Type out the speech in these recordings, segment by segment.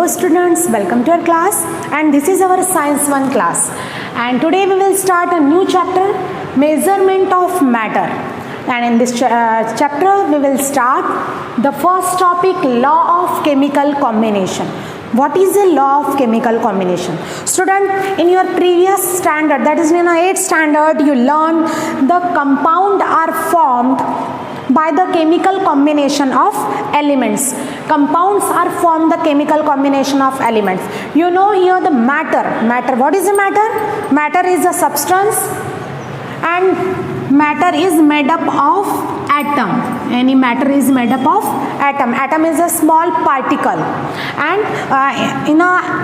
Hello students, welcome to our class, and this is our Science 1 class, and today we will start a new chapter, measurement of matter. And in this chapter we will start the first topic, law of chemical combination. What is a law of chemical combination? Student, in your previous standard, that is in 8th standard, you learned the compound are formed by the chemical combination of elements. Compounds are formed the chemical combination of elements. You know here the matter. What is the matter? Matter is a substance, and matter is made up of atom. Any matter is made up of atom. Atom is a small particle, and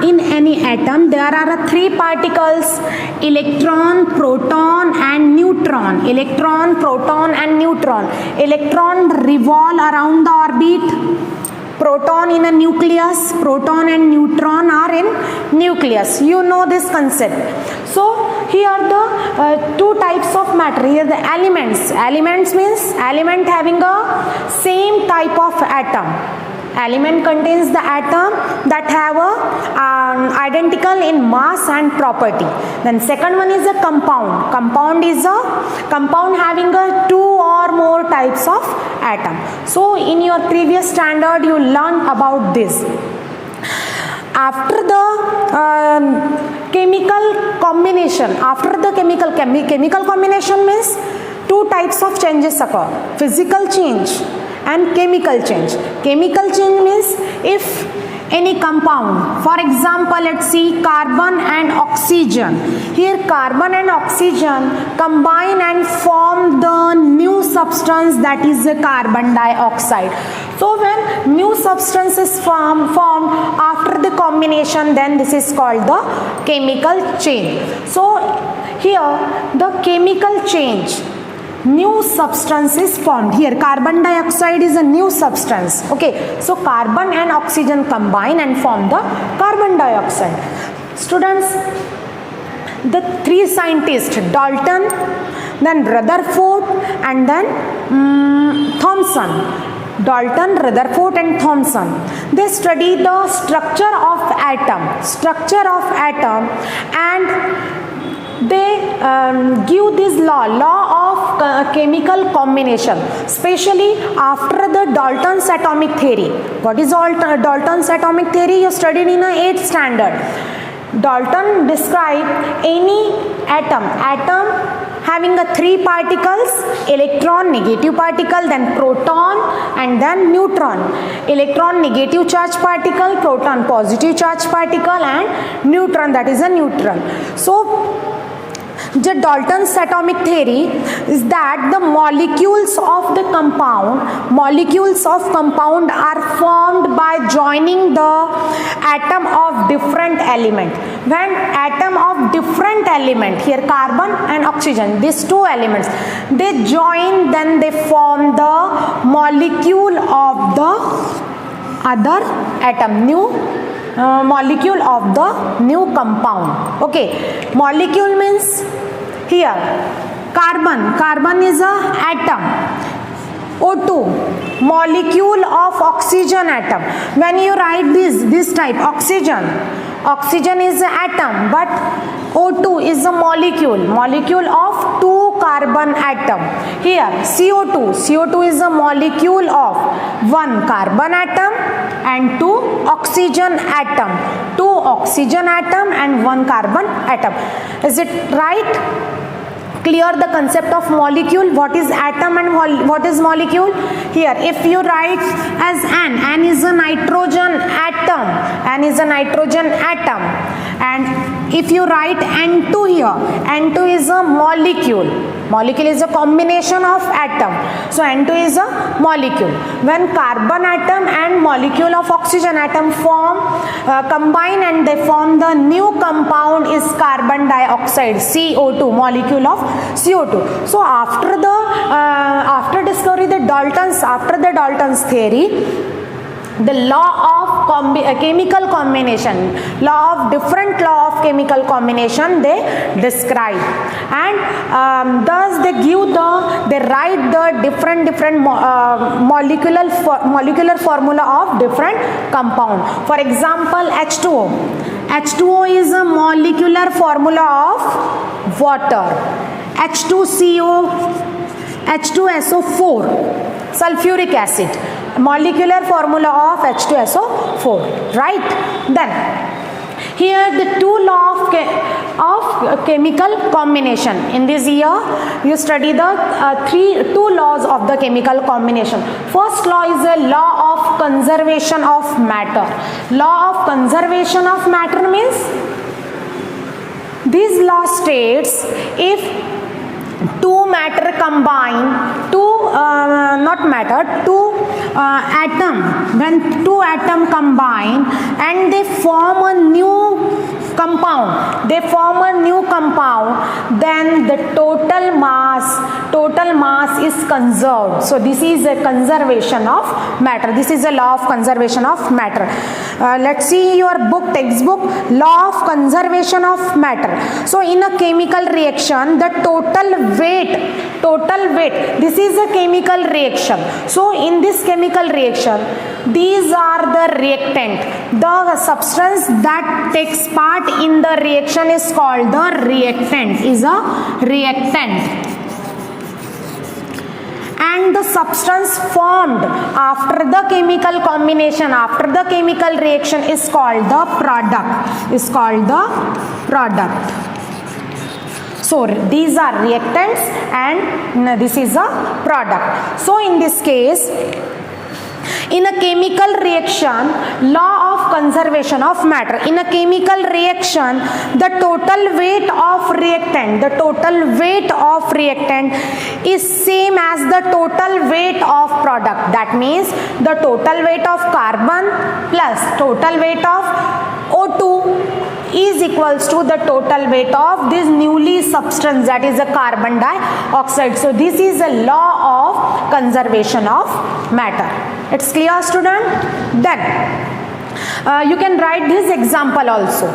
in any atom there are 3 particles: electron, proton and neutron. Electron, proton and neutron. Electron revolve around the orbit, proton in a nucleus. Proton and neutron are in nucleus. You know this concept. So here the 2 types of matter. Here the elements. Elements means element having a same type of atom. Element contains the atom that have a identical in mass and property. Then second one is a compound. Compound is a compound having a 2 or more types of atom. So in your previous standard you learned about this. After the chemical combination, chemical combination means 2 types of changes occur: physical change and chemical change. Chemical change means if any compound, for example, let's see carbon and oxygen. Here carbon and oxygen combine and form the new substance, that is the carbon dioxide. So when new substance is formed after the combination, then this is called the chemical change. So here the chemical change, new substance is formed. Here carbon dioxide is a new substance. Okay, so carbon and oxygen combine and form the carbon dioxide. Students, the 3 scientists, Dalton, then Rutherford and then Thomson. Dalton, Rutherford and Thomson, they study the structure of atom, and they give this law of chemical combination, especially after the Dalton's atomic theory. What is Dalton's atomic theory? You studied in 8th standard. Dalton described any atom having 3 particles: electron, negative particle, then proton and then neutron. Electron, negative charge particle; proton, positive charge particle; and neutron, that is a neutral. So the Dalton's atomic theory is that the molecules of compound are formed by joining the atom of different element. When atom of different element, here carbon and oxygen, these 2 elements, they join, then they form the molecule of the other atom, molecule of the new compound. Okay, molecule means here carbon is a atom. O2, molecule of oxygen atom. When you write this type, oxygen is an atom, but O2 is a molecule of 2 carbon atom. Here CO2 is a molecule of 1 carbon atom and 2 oxygen atom. 2 oxygen atom and 1 carbon atom. Is it right? Clear the concept of molecule, what is atom and what is molecule? Here if you write as N is a nitrogen atom, and if you write N2 here, N2 is a molecule is a combination of atom, so N2 is a molecule. When carbon atom and molecule of oxygen atom combine and they form the new compound is carbon dioxide, CO2, molecule of CO2. So after discovery after the Dalton's theory, the law chemical combination, different law of chemical combination they describe, and thus they write the different molecular formula of different compound. For example, H2O is a molecular formula of water. H2CO, H2SO4, sulfuric acid, molecular formula of H2SO4, right? Then here the two law of chemical combination. In this year you study the two laws of the chemical combination. First law is a law of conservation of matter. Law of conservation of matter means this law states if two matter combine, when two atom combine and they form a new compound, then the total mass is conserved. So this is a conservation of matter. This is a law of conservation of matter. Let's see your textbook, law of conservation of matter. So in a chemical reaction, the total weight, this is a chemical reaction. So in this chemical reaction, these are the reactant. The substance that takes part in the reaction is called the reactant, and the substance formed after the chemical combination, after the chemical reaction is called the product. So these are reactants and this is a product. So in this case, in a chemical reaction, law of conservation of matter. In a chemical reaction, the total weight of reactant is same as the total weight of product. That means the total weight of carbon plus total weight of O2 is equals to the total weight of this newly substance, that is a carbon dioxide. So this is a law of conservation of matter. It's clear, student? Then you can write this example also.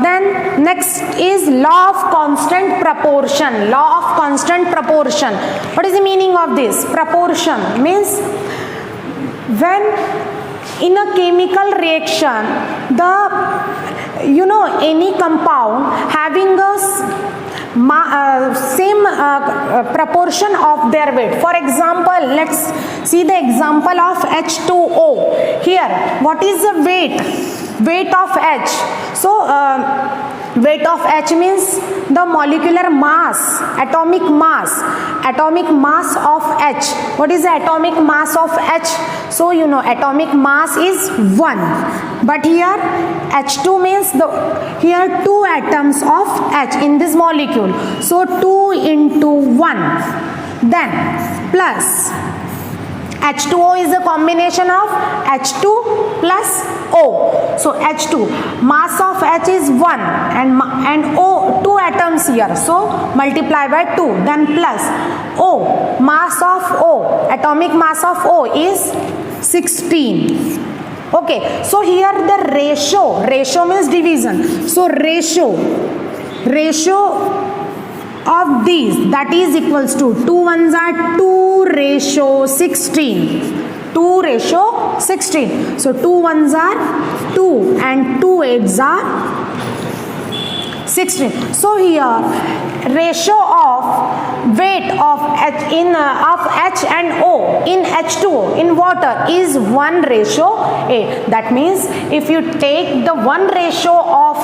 Then next is law of constant proportion. Law of constant proportion. What is the meaning of this? Proportion means when in a chemical reaction, any compound having a same proportion of their weight. For example, let's see the example of H2O. Here, what is the weight of H? So weight of H means the molecular mass, atomic mass of H. What is the atomic mass of H? So atomic mass is 1. But here H2 means here 2 atoms of H in this molecule. So 2 into 1. Then plus H2O is a combination of H2 plus O. So H2, mass of H is 1 and O, 2 atoms here. So multiply by 2. Then plus O, mass of O, atomic mass of O is 16. Okay, so here the ratio means division. So ratio of these, that is equals to 2 ones are 2 ratio 16. 2 ratio 16. So 2 ones are 2 and 2 eights are 16. So here ratio of weight of H and O in H2O in water is 1:8. That means if you take the 1 ratio of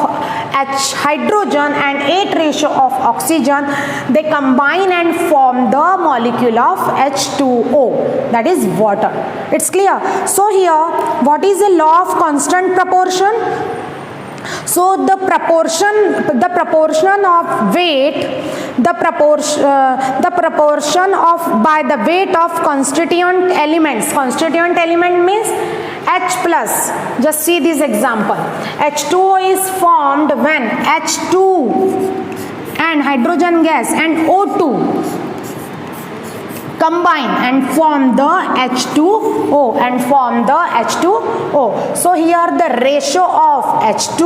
H hydrogen and 8 ratio of oxygen, they combine and form the molecule of H2O, that is water. It's clear. So here what is the law of constant proportion? So the proportion of weight, the proportion of by the weight of constituent elements. Constituent element means H plus. Just see this example. H2O is formed when H2 and hydrogen gas and O2 combine and form the H2O and form the H2O. So here the ratio of H2,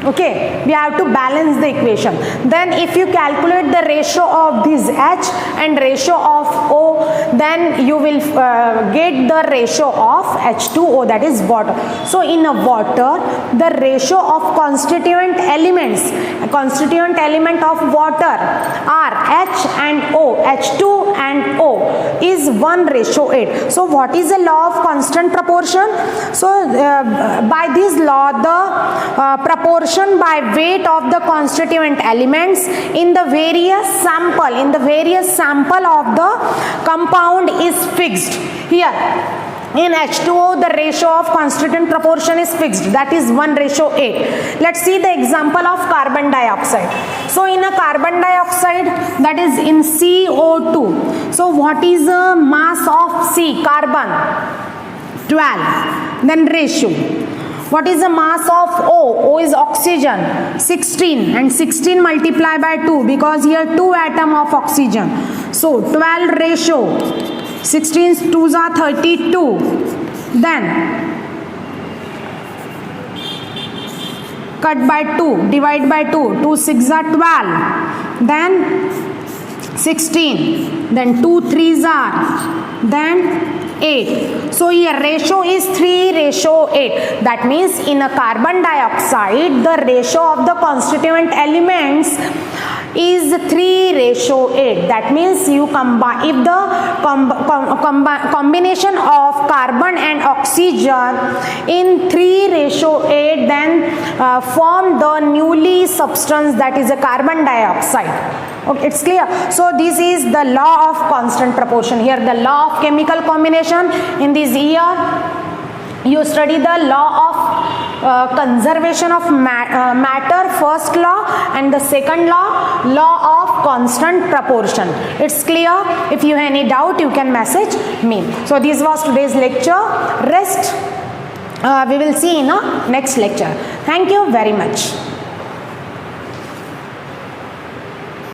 okay, we have to balance the equation. Then if you calculate the ratio of this H and ratio of O, then you will get the ratio of H2O, that is water. So in a water, the ratio of constituent elements, a constituent element of water are H and O, H2 and O is 1:8. So what is the law of constant proportion? So by this law, the proportion by weight of the constituent elements in the various sample of the compound is fixed. Here in H2O, the ratio of constituent proportion is fixed, that is 1:8. Let's see the example of carbon dioxide. So in a carbon dioxide, that is in CO2. So what is the mass of C? Carbon 12. Then ratio. What is the mass of O? O is oxygen 16, and 16 multiplied by 2 because here 2 atom of oxygen. So 12 ratio, 16 2s are 32. Then cut by 2, divide by 2, 2 6 are 12. Then 16, then 2 3s are, then 8. So here ratio is 3:8. That means in a carbon dioxide, the ratio of the constituent elements is 3:8. That means you combine, if the combination of carbon and oxygen in 3:8, then form the newly substance, that is a carbon dioxide. Okay, it's clear. So this is the law of constant proportion. Here the law of chemical combination. In this year you study the law of conservation of matter, first law, and the second law of constant proportion. It's clear. If you have any doubt, you can message me. So this was today's lecture. Rest we will see in a next lecture. Thank you very much.